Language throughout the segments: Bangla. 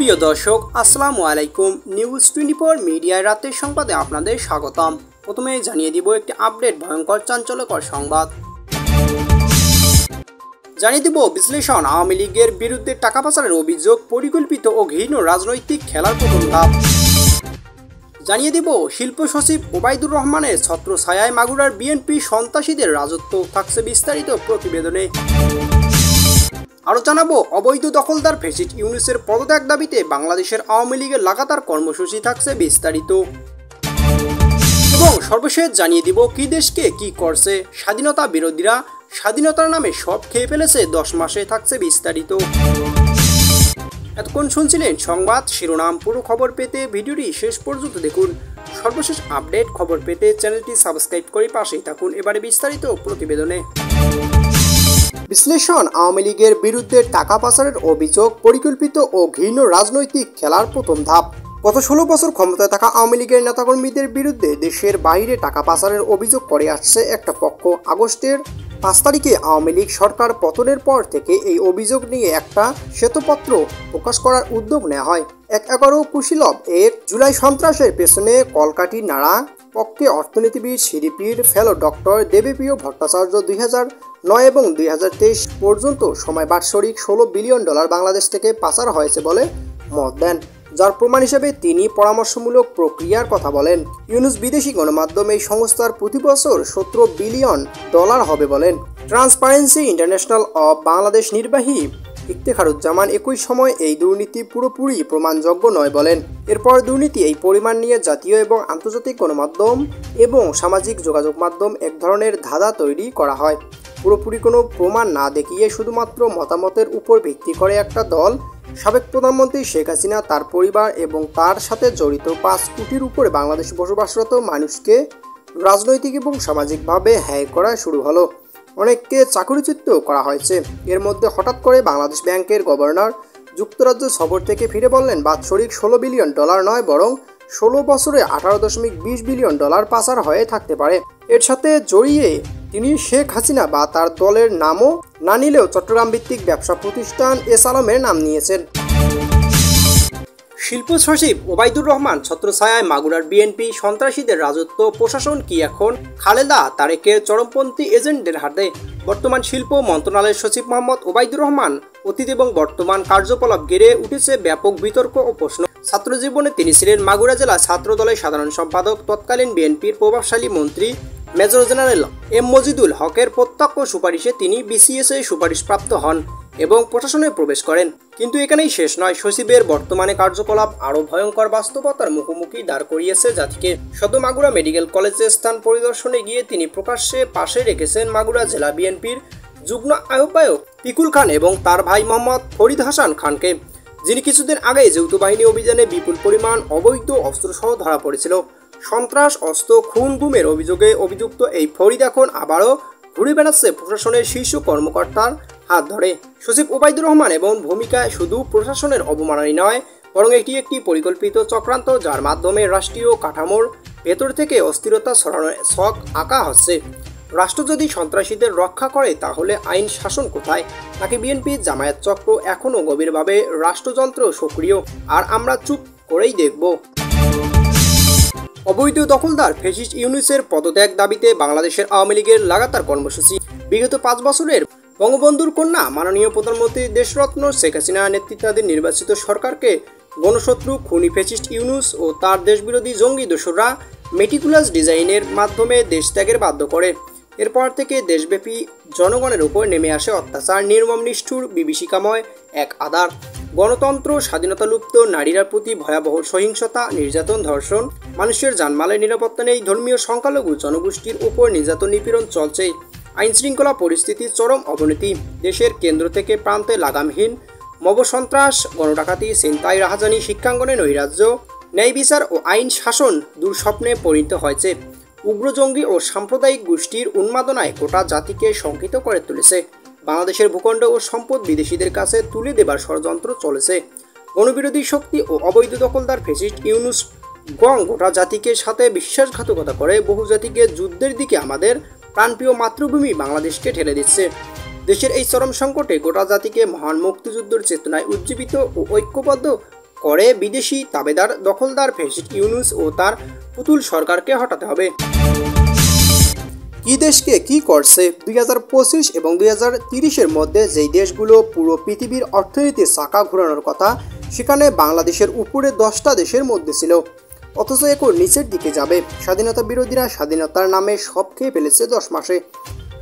প্রিয় দর্শক আসসালামু আলাইকুম। নিউজ 24 মিডিয়ার রাতের সংবাদে আপনাদের স্বাগতম। প্রথমে জানিয়ে দিব একটি আপডেট ভয়ঙ্কর চাঞ্চল্যকর সংবাদ। জানিয়ে দিব বিশ্লেষণ, আওয়ামী লীগের বিরুদ্ধে টাকা পাচারের অভিযোগ পরিকল্পিত ও ঘৃণ্য রাজনৈতিক খেলার প্রথম ধাপ। জানিয়ে দিব শিল্প সচিব ওবায়দুর রহমানের ছত্রছায়ায় মাগুরার বিএনপি সন্ত্রাসীদের রাজত্ব, থাকছে বিস্তারিত প্রতিবেদনে। আরও জানাবো অবৈধ দখলদার ফ্যাসিস্ট ইউনূসের পদত্যাগ দাবিতে বাংলাদেশের আওয়ামী লীগের লাগাতার কর্মসূচি, থাকছে বিস্তারিত। এবং সর্বশেষ জানিয়ে দিব কি দেশকে কি করছে স্বাধীনতা বিরোধীরা, স্বাধীনতার নামে সব খেয়ে ফেলেছে 10 মাসে, থাকছে বিস্তারিত। এতক্ষণ শুনছিলেন সংবাদ শিরোনাম। পুরো খবর পেতে ভিডিওটি শেষ পর্যন্ত দেখুন। সর্বশেষ আপডেট খবর পেতে চ্যানেলটি সাবস্ক্রাইব করে পাশেই থাকুন। এবারে বিস্তারিত প্রতিবেদনে। বিশ্লেষণ, আওয়ামী লীগের বিরুদ্ধে টাকা পাচারের অভিযোগ পরিকল্পিত ও ঘৃণ্য রাজনৈতিক খেলার প্রথম ধাপ। গত 16 বছর ক্ষমতায় থাকা আওয়ামী লীগের নেতাকর্মীদের বিরুদ্ধে দেশের বাইরে টাকা পাচারের অভিযোগ করে আসছে একটা পক্ষ। আগস্টের 5 তারিখে আওয়ামী লীগ সরকার পতনের পর থেকে এই অভিযোগ নিয়ে একটা শ্বেতপত্র প্রকাশ করার উদ্যোগ নেওয়া হয়। 11 কুশীলব এর জুলাই সন্ত্রাসের পেছনে কলকাঠি নাড়া পক্ষে অর্থনীতিবিদ সিডিপির ফেলো ডক্টর দেবপ্রিয় ভট্টাচার্য 2009 এবং 2023 পর্যন্ত সময় বাৎসরিক $16 বিলিয়ন বাংলাদেশ থেকে পাচার হয়েছে বলে মত দেন, যার প্রমাণ হিসেবে তিনি পরামর্শমূলক প্রক্রিয়ার কথা বলেন। ইউনূস বিদেশি গণমাধ্যম এই সংস্থার প্রতি বছর $17 বিলিয়ন হবে বলেন। ট্রান্সপারেন্সি ইন্টারন্যাশনাল অব বাংলাদেশ নির্বাহী ইফতেখারুজ্জামান একই সময় এই দুর্নীতি পুরোপুরি প্রমাণযোগ্য নয় বলেন। এরপর দুর্নীতি এই পরিমাণ নিয়ে জাতীয় এবং আন্তর্জাতিক গণমাধ্যম এবং সামাজিক যোগাযোগ মাধ্যম এক ধরনের ধাঁধা তৈরি করা হয়। পুরোপুরি কোনো প্রমাণ না দেখিয়ে শুধুমাত্র মতামতের উপর ভিত্তি করে একটা দল সাবেক প্রধানমন্ত্রী শেখ হাসিনা, তার পরিবার এবং তার সাথে জড়িত 5 কোটির উপরে বাংলাদেশে বসবাসরত মানুষকে রাজনৈতিক এবং সামাজিকভাবে হ্যায় করা শুরু হলো। অনেককে চাকরিচ্যুত করা হয়েছে। এর মধ্যে হঠাৎ করে বাংলাদেশ ব্যাংকের গভর্নর যুক্তরাজ্য সফর থেকে ফিরে বললেন বাৎসরিক $16 বিলিয়ন নয়, বরং 16 বছরে $18.20 বিলিয়ন পাচার হয়ে থাকতে পারে। এর সাথে জড়িয়ে তিনি শেখ হাসিনা বা তার দলের নামও না নিলেও চট্টগ্রাম ভিত্তিক ব্যবসা প্রতিষ্ঠান এস আলমের নাম নিয়েছেন। শিল্প সচিব ওবায়দুর রহমান ছত্রছায়ায় মাগুরার বিএনপি সন্ত্রাসীদের রাজত্ব, প্রশাসন কি এখন খালেদা তারেকের চরমপন্থী এজেন্টদের হাতে? বর্তমান শিল্প মন্ত্রণালয়ের সচিব মোহাম্মদ ওবায়দুর রহমান অতীত এবং বর্তমান কার্যকলাপ ঘিরে উঠেছে ব্যাপক বিতর্ক ও প্রশ্ন। ছাত্র জীবনে তিনি ছিলেন মাগুরা জেলা ছাত্র দলের সাধারণ সম্পাদক। তৎকালীন বিএনপির প্রভাবশালী মন্ত্রী মেজর জেনারেল এম মজিদুল হকের প্রত্যক্ষ সুপারিশে তিনি বিসিএস-এ সুপারিশপ্রাপ্ত হন এবং প্রশাসনে প্রবেশ করেন। কিন্তু এখানেই শেষ নয়। সচিবের বর্তমানে কার্যকলাপ আরও ভয়ঙ্কর বাস্তবতার মুখোমুখি দাঁড় করিয়েছে জাতিকে। সদ্য মাগুরা মেডিকেল কলেজে স্থান পরিদর্শনে গিয়ে তিনি প্রকাশ্যে পাশে রেখেছেন মাগুরা জেলা বিএনপির যুগ্ম আহ্বায়ক পিকুল খান এবং তার ভাই মোহাম্মদ ফরিদ হাসান খানকে, যিনি কিছুদিন আগেই যৌথ বাহিনী অভিযানে বিপুল পরিমাণ অবৈধ অস্ত্রসহ ধরা পড়েছিল। সন্ত্রাস, অস্ত্র, খুন, গুমের অভিযোগে অভিযুক্ত এই ফরিদ এখন আবারও ঘুরে বেড়াচ্ছে প্রশাসনের শীর্ষ কর্মকর্তার হাত ধরে। সচিব ওবায়দুর রহমান এবং ভূমিকায় শুধু প্রশাসনের অবমাননাই নয়, বরং এটি একটি পরিকল্পিত চক্রান্ত, যার মাধ্যমে রাষ্ট্রীয় কাঠামোর ভেতর থেকে অস্থিরতা ছড়ানোর ছক আঁকা হচ্ছে। রাষ্ট্র যদি সন্ত্রাসীদের রক্ষা করে তাহলে আইন শাসন কোথায়? নাকি বিএনপি জামায়াত চক্র এখনও গভীরভাবে রাষ্ট্রযন্ত্র সক্রিয়, আর আমরা চুপ করেই দেখব? অবৈধ দখলদার ফ্যাসিস্ট ইউনূসের পদত্যাগ দাবিতে বাংলাদেশের আওয়ামী লীগের লাগাতার কর্মসূচি। বিগত 5 বছরের বঙ্গবন্ধুর কন্যা মাননীয় প্রধানমন্ত্রী দেশরত্ন শেখ হাসিনা নেতৃত্বাধীন নির্বাচিত সরকারকে গণশত্রু খুনি ফ্যাসিস্ট ইউনূস ও তার দেশবিরোধী জঙ্গি দোসররা মেটিকুলাস ডিজাইনের মাধ্যমে দেশ ত্যাগের বাধ্য করে। এরপর থেকে দেশব্যাপী জনগণের উপর নেমে আসে অত্যাচার, নির্মম নিষ্ঠুর বিভীষিকাময় এক আঁধার। গণতন্ত্র, স্বাধীনতা লুপ্ত, নারীর প্রতি ভয়াবহ সহিংসতা, নির্যাতন, ধর্ষণ, মানুষের জানমালের নিরাপত্তা নেই, ধর্মীয় সংখ্যালঘু জনগোষ্ঠীর উপর নির্যাতন নিপীড়ন চলছে, আইন শৃঙ্খলা পরিস্থিতির চরম অবনতি, দেশের কেন্দ্র থেকে প্রান্তে লাগামহীন মব সন্ত্রাস, গণডাকাতি, ছিনতাই, রাহাজানি, শিক্ষাঙ্গনে নৈরাজ্য, ন্যায় বিচার ও আইন শাসন দুঃস্বপ্নে পরিণত হয়েছে। উগ্র জঙ্গি ও সাম্প্রদায়িক গোষ্ঠীর উন্মাদনায় গোটা জাতিকে শঙ্কিত করে তুলেছে। বাংলাদেশের ভূখণ্ড ও সম্পদ বিদেশিদের কাছে তুলে দেবার ষড়যন্ত্র চলেছে। গণবিরোধী শক্তি ও অবৈধ দখলদার ফ্যাসিস্ট ইউনূস গোটা জাতিকে সাথে বিশ্বাসঘাতকতা করে বহু জাতিকে যুদ্ধের দিকে আমাদের প্রাণপ্রিয় মাতৃভূমি বাংলাদেশকে ঠেলে দিচ্ছে। দেশের এই চরম সংকটে গোটা জাতিকে মহান মুক্তিযুদ্ধের চেতনায় উজ্জীবিত ও ঐক্যবদ্ধ করে বিদেশি তাবেদার দখলদার ফ্যাসিস্ট ইউনূস ও তার পুতুল সরকারকে হটাতে হবে। কি দেশকে কি করছে? 2025 এবং 2030-এর মধ্যে যেই দেশগুলো পুরো পৃথিবীর অর্থনীতির চাকা ঘোরানোর কথা, সেখানে বাংলাদেশের উপরে 10টা দেশের মধ্যে ছিল, অথচ এখন নিচের দিকে যাবে। স্বাধীনতা বিরোধীরা স্বাধীনতার নামে সব খেয়ে ফেলেছে 10 মাসে।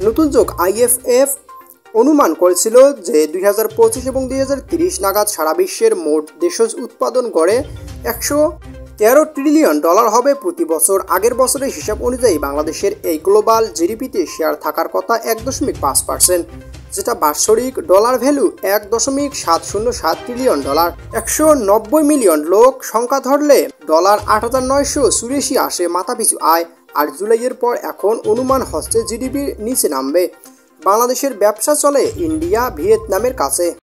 নতুন যোগ IFF অনুমান করেছিল যে 2025 এবং 2030 নাগাদ সারা বিশ্বের মোট দেশজ উৎপাদন গড়ে $113 ট্রিলিয়ন হবে প্রতি বছর। আগের বছরের হিসাব অনুযায়ী বাংলাদেশের এই গ্লোবাল জিডিপিতে শেয়ার থাকার কথা 1.5%, যেটা বাৎসরিক ডলার ভ্যালু $1.707 ট্রিলিয়ন। 190 মিলিয়ন লোক সংখ্যা ধরলে $8,984 আসে মাথাপিছু আয়। আর জুলাইয়ের পর এখন অনুমান হচ্ছে জিডিপির নিচে নামবে। বাংলাদেশের ব্যবসা চলে ইন্ডিয়া, ভিয়েতনামের কাছে।